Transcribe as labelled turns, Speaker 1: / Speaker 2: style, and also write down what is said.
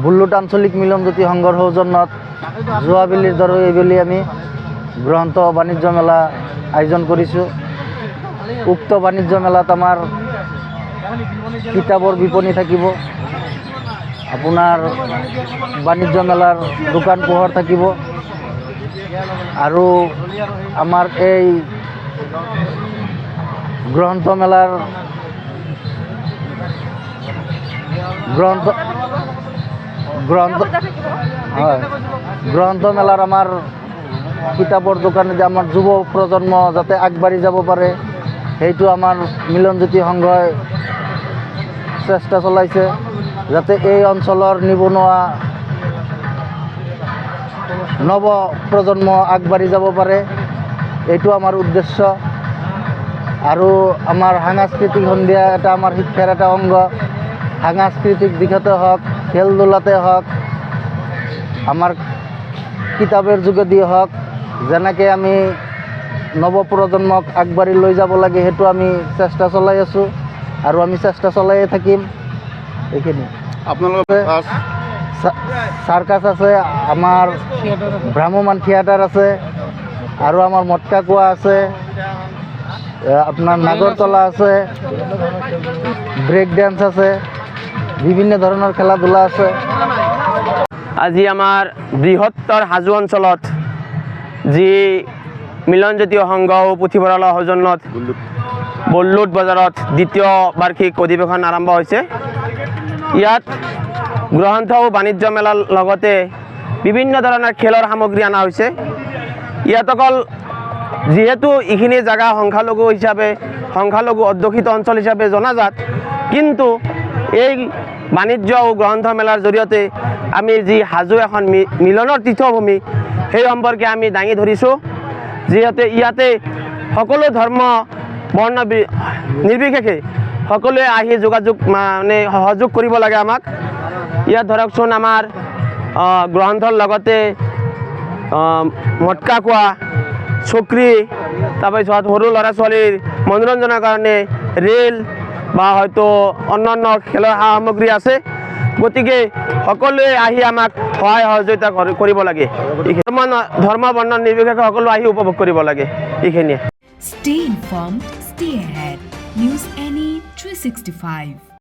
Speaker 1: বুল্লুট আঞ্চলিক মিলনজ্যোতি সংঘৰ সৌজন্যত যোৱাবেলিৰ দৰে এইবেলি আমি গ্ৰন্থ বাণিজ্য মেলা আয়োজন কৰিছোঁ। উক্ত বাণিজ্য মেলাত আমাৰ কিতাপৰ বিপণী থাকিব, আপোনাৰ বাণিজ্য মেলাৰ দোকান পোহাৰ থাকিব আৰু আমাৰ এই গ্ৰন্থমেলাৰ গ্ৰন্থমেলাৰ আমাৰ কিতাপৰ দোকানে যে আমাৰ যুৱ প্ৰজন্ম যাতে আগবাঢ়ি যাব পাৰে সেইটো আমাৰ মিলনজ্যোতি সংঘই চেষ্টা চলাইছে, যাতে এই অঞ্চলৰ নিবনুৱা নৱ প্ৰজন্ম আগবাঢ়ি যাব পাৰে, এইটো আমাৰ উদ্দেশ্য। আৰু আমাৰ সাংস্কৃতিক সন্ধিয়া এটা আমাৰ শিক্ষাৰ এটা অংগ। সাংস্কৃতিক দিশতে হওক, খেল ধূলাতে হওক, আমাৰ কিতাপৰ যোগেদি হওক, যেনেকৈ আমি নৱপ্ৰজন্মক আগবাঢ়ি লৈ যাব লাগে সেইটো আমি চেষ্টা চলাই আছোঁ আৰু আমি চেষ্টা চলাইয়ে থাকিম। এইখিনি আপোনালোকে চাৰ্কাছ আছে, আমাৰ ভ্ৰাম্যমান থিয়েটাৰ আছে আৰু আমাৰ মটকা কোৱা আছে, আপোনাৰ নাগৰতলা আছে, ব্ৰেক ডেন্স আছে, বিভিন্ন ধৰণৰ খেলা ধূলা আছে।
Speaker 2: আজি আমাৰ বৃহত্তৰ হাজো অঞ্চলত যি মিলনজ্যোতি সংঘ পুথিভঁৰালৰ সৌজন্যত বল্লুট বজাৰত দ্বিতীয় বাৰ্ষিক অধিৱেশন আৰম্ভ হৈছে। ইয়াত গ্ৰন্থ আৰু বাণিজ্য মেলাৰ লগতে বিভিন্ন ধৰণৰ খেলৰ সামগ্ৰী অনা হৈছে। ইয়াত অকল যিহেতু এইখিনি জেগা সংখ্যালঘু অধ্যুষিত অঞ্চল হিচাপে জনাজাত, কিন্তু এই বাণিজ্য আৰু গ্ৰন্থ মেলাৰ জৰিয়তে আমি যি হাজো এখন মিলনৰ তীৰ্থভূমি সেই সম্পৰ্কে আমি দাঙি ধৰিছোঁ। যিহেতু ইয়াতে সকলো ধৰ্ম বৰ্ণ নিৰ্বিশেষে সকলোৱে আহি সহযোগ কৰিব লাগে আমাক। ইয়াত ধৰকচোন আমাৰ গ্ৰন্থৰ লগতে মটকা কোৱা, চকৰি, তাৰপিছত সৰু ল'ৰা ছোৱালীৰ মনোৰঞ্জনৰ কাৰণে ৰেল বা হয়তো অন্যান্য খেলৰ সা সামগ্ৰী আছে। গতিকে সকলোৱে আহি আমাক সহায় সহযোগিতা কৰিব লাগে। ধৰ্ম বৰ্ণ নিৰ্বিশেষে সকলো আহি উপভোগ কৰিব লাগে। এইখিনিয়ে।
Speaker 3: Stay informed, stay ahead. News NE 365.